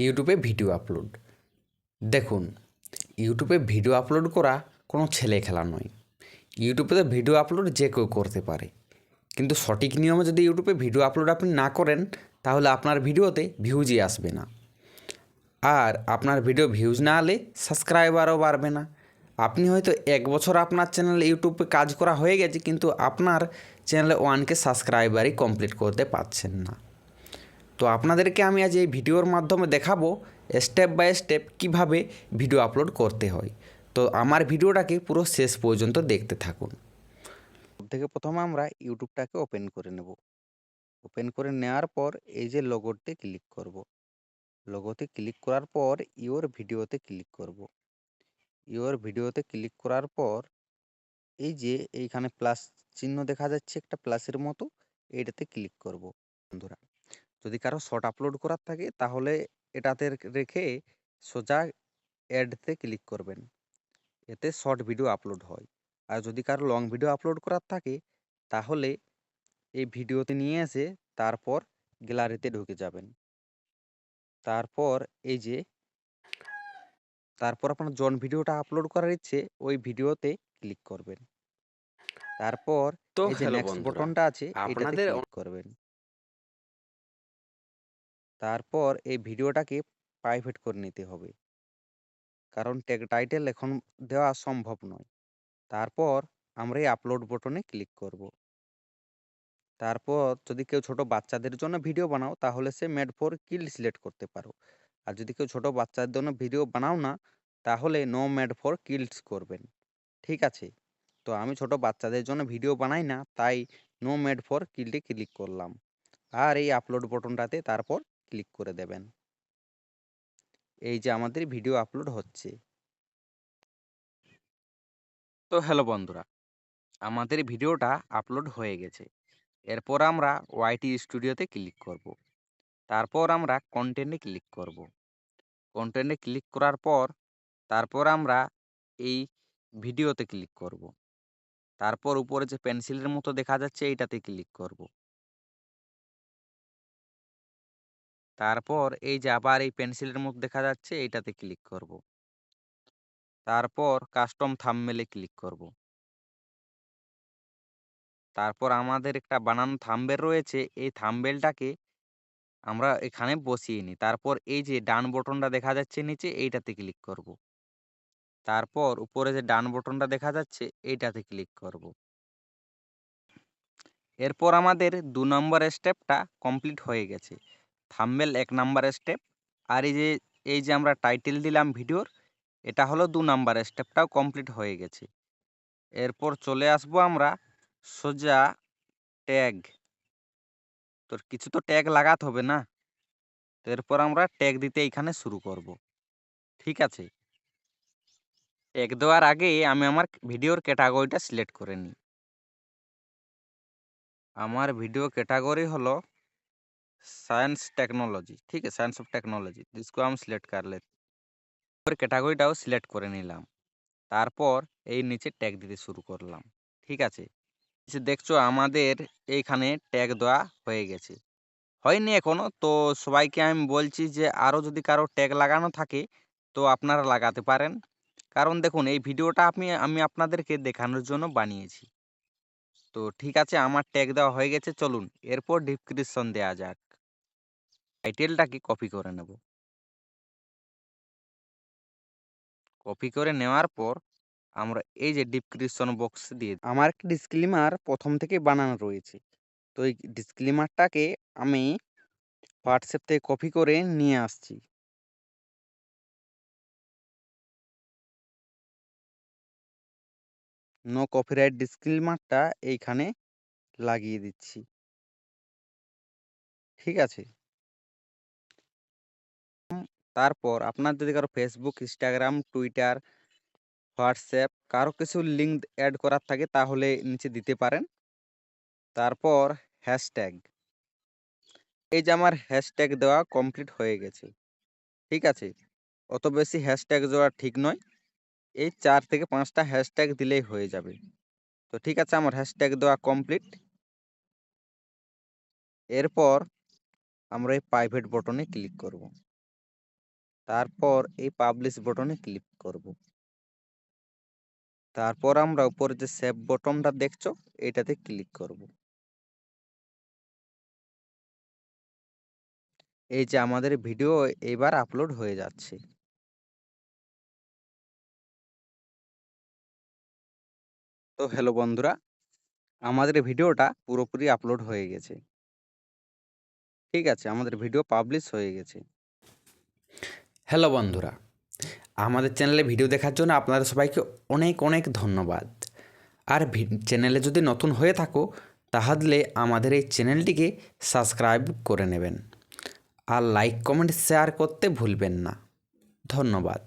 ইউটিউবে video upload. দেখুন, ইউটিউবে ভিডিও আপলোড করা কোনো ছেলে খেলা নয়। ইউটিউবে তো ভিডিও আপলোড যে কেউ করতে পারে, কিন্তু সঠিক নিয়মে যদি ইউটিউবে ভিডিও আপলোড আপনি না করেন, তাহলে আপনার ভিডিওতে ভিউজই আসবে না। আর আপনার ভিডিও ভিউজ না এলে সাবস্ক্রাইবারও বাড়বে না। আপনি হয়তো 1 বছর আপনার চ্যানেলে ইউটিউবে কাজ করা হয়ে গেছে, কিন্তু আপনার চ্যানেলে 1K সাবস্ক্রাইবারই কমপ্লিট করতে পারছেন না। তো আপনাদেরকে আমি আজ এই ভিডিওর মাধ্যমে দেখাবো স্টেপ বাই স্টেপ কীভাবে ভিডিও আপলোড করতে হয়। তো আমার ভিডিওটাকে পুরো শেষ পর্যন্ত দেখতে থাকুন। থেকে প্রথমে আমরা ইউটিউবটাকে ওপেন করে নেব। ওপেন করে নেওয়ার পর এই যে লোগোতে ক্লিক করব। লোগোতে ক্লিক করার পর ইওর ভিডিওতে ক্লিক করব। ইওর ভিডিওতে ক্লিক করার পর এই যে এইখানে প্লাস চিহ্ন দেখা যাচ্ছে, একটা প্লাসের মতো, এইটাতে ক্লিক করব। বন্ধুরা, যদি কারো শর্ট আপলোড করার থাকে তাহলে এটাতে রেখে সোজা অ্যাডতে ক্লিক করবেন। এতে শর্ট ভিডিও আপলোড হয়। আর যদি কারো লং ভিডিও আপলোড করার থাকে তাহলে এই ভিডিওতে নিয়ে এসে তারপর গ্যালারিতে ঢুকে যাবেন। তারপর এই যে তারপর আপনার ভিডিওটা আপলোড করার ইচ্ছে ওই ভিডিওতে ক্লিক করবেন। তারপর তো এই যে হ্যালো নেক্সট বন্ধুরা, বটনটা আছে এটাতে আপনাদের ক্লিক করবেন। তারপর এই ভিডিওটাকে প্রাইভেট করে নিতে হবে, কারণ ট্যাগ টাইটেল এখন দেওয়া সম্ভব নয়। তারপর আমরা এই আপলোড বটনে ক্লিক করব। তারপর যদি কেউ ছোট বাচ্চাদের জন্য ভিডিও বানাও তাহলে সে মেড ফর কিডস সিলেক্ট করতে পারো। আর যদি কেউ ছোট বাচ্চাদের জন্য ভিডিও বানাও না, তাহলে নো মেড ফর কিডস করবেন। ঠিক আছে? তো আমি ছোট বাচ্চাদের জন্য ভিডিও বানাই না, তাই নো মেড ফর কিডে ক্লিক করলাম। আর এই আপলোড বটনটাতে তারপর ক্লিক করে দেবেন। এই যে আমাদের ভিডিও আপলোড হচ্ছে। তো হ্যালো বন্ধুরা, আমাদের ভিডিওটা আপলোড হয়ে গেছে। এরপর আমরা ওয়াইটি স্টুডিওতে ক্লিক করব। তারপর আমরা কন্টেন্টে ক্লিক করব। কন্টেন্টে ক্লিক করার পর তারপর আমরা এই ভিডিওতে ক্লিক করব। তারপর উপরে যে পেন্সিলের মতো দেখা যাচ্ছে এইটাতে ক্লিক করব। তারপর এই যে আবার এই পেন্সিলের মতো দেখা যাচ্ছে এইটাতে ক্লিক করব। তারপর কাস্টম থাম্বনেলে ক্লিক করব। তারপর আমাদের একটা বানানো থাম্বনেল রয়েছে, এই থাম্বনেলটাকে আমরা এখানে বসিয়ে নিই। তারপর এই যে ডান বটনটা দেখা যাচ্ছে নিচে এইটাতে ক্লিক করব। তারপর উপরে যে ডান বটনটা দেখা যাচ্ছে এইটাতে ক্লিক করব। এরপর আমাদের ২ নম্বর স্টেপটা কমপ্লিট হয়ে গেছে। থাম্বনেল ১ নাম্বার স্টেপ, আর এই যে আমরা টাইটেল দিলাম ভিডিওর, এটা হলো ২ নাম্বার স্টেপটাও কমপ্লিট হয়ে গেছে। এরপর চলে আসবো আমরা সোজা ট্যাগ। কিছু তো ট্যাগ লাগাতে হবে না? তো এরপর আমরা ট্যাগ দিতে এইখানে শুরু করব। ঠিক আছে? ট্যাগ দেওয়ার আগে আমি আমার ভিডিওর ক্যাটাগরিটা সিলেক্ট করে নিই। আমার ভিডিও ক্যাটাগরি হলো साइंस टेक्नोलॉजी। ठीक है, साइंस ऑफ टेक्नोलॉजी, जिसको हम सिलेक्ट कर लेते हैं। ক্যাটাগরিটাও সিলেক্ট করে নিলাম। তারপর এই নিচে ট্যাগ দিতে শুরু করলাম। ঠিক আছে? যে দেখছো আমাদের এইখানে ট্যাগ দেওয়া হয়ে গেছে। হয়নি এখনো, তো সবাইকে আমি বলছি যে আরও যদি কারো ট্যাগ লাগানো থাকে তো আপনারা লাগাতে পারেন। কারণ দেখুন এই ভিডিওটা আমি আপনাদেরকে দেখানোর জন্য বানিয়েছি। তো ঠিক আছে, আমার ট্যাগ দেওয়া হয়ে গেছে, চলুন এরপর ডিসক্রিপশন দেওয়া যাক। টাইটেলটাকে কপি করে নেব। কপি করে নেওয়ার পর আমরা এই যে ডিসক্রিপশন বক্স দিয়ে আমার একটা ডিসক্লেমার প্রথম থেকে বানানো রয়েছে। তো এই ডিসক্লেমারটাকে আমি হোয়াটসঅ্যাপ থেকে কপি করে নিয়ে আসছি। নো কপিরাইট ডিসক্লেমারটা এইখানে লাগিয়ে দিচ্ছি। ঠিক আছে? তারপর আপনার যদি কারো ফেসবুক, ইনস্টাগ্রাম, টুইটার, হোয়াটসঅ্যাপ কারো কিছু লিঙ্ক অ্যাড করার থাকে তাহলে নিচে দিতে পারেন। তারপর হ্যাশট্যাগ। এই যে আমার হ্যাশট্যাগ দেওয়া কমপ্লিট হয়ে গেছে। ঠিক আছে? অত বেশি হ্যাশট্যাগ দেওয়া ঠিক নয়। এই ৪ থেকে ৫ টা হ্যাশট্যাগ দিলেই হয়ে যাবে। তো ঠিক আছে, আমার হ্যাশট্যাগ দেওয়া কমপ্লিট। এরপর আমরা এই প্রাইভেট বটনে ক্লিক করব। তারপর এই পাবলিশ বটনে ক্লিক করব। তারপর আমরা উপরে যে সেভ বটনটা দেখছো এটাতে ক্লিক করব। এই যে আমাদের ভিডিও এবার আপলোড হয়ে যাচ্ছে। তো হ্যালো বন্ধুরা, আমাদের ভিডিওটা পুরোপুরি আপলোড হয়ে গেছে। ঠিক আছে, আমাদের ভিডিও পাবলিশ হয়ে গেছে। হ্যালো বন্ধুরা, আমাদের চ্যানেলে ভিডিও দেখার জন্য আপনাদের সবাইকে অনেক অনেক ধন্যবাদ। আর চ্যানেলে যদি নতুন হয়ে থাকো তাহলে আমাদের এই চ্যানেলটিকে সাবস্ক্রাইব করে নেবেন আর লাইক কমেন্ট শেয়ার করতে ভুলবেন না। ধন্যবাদ।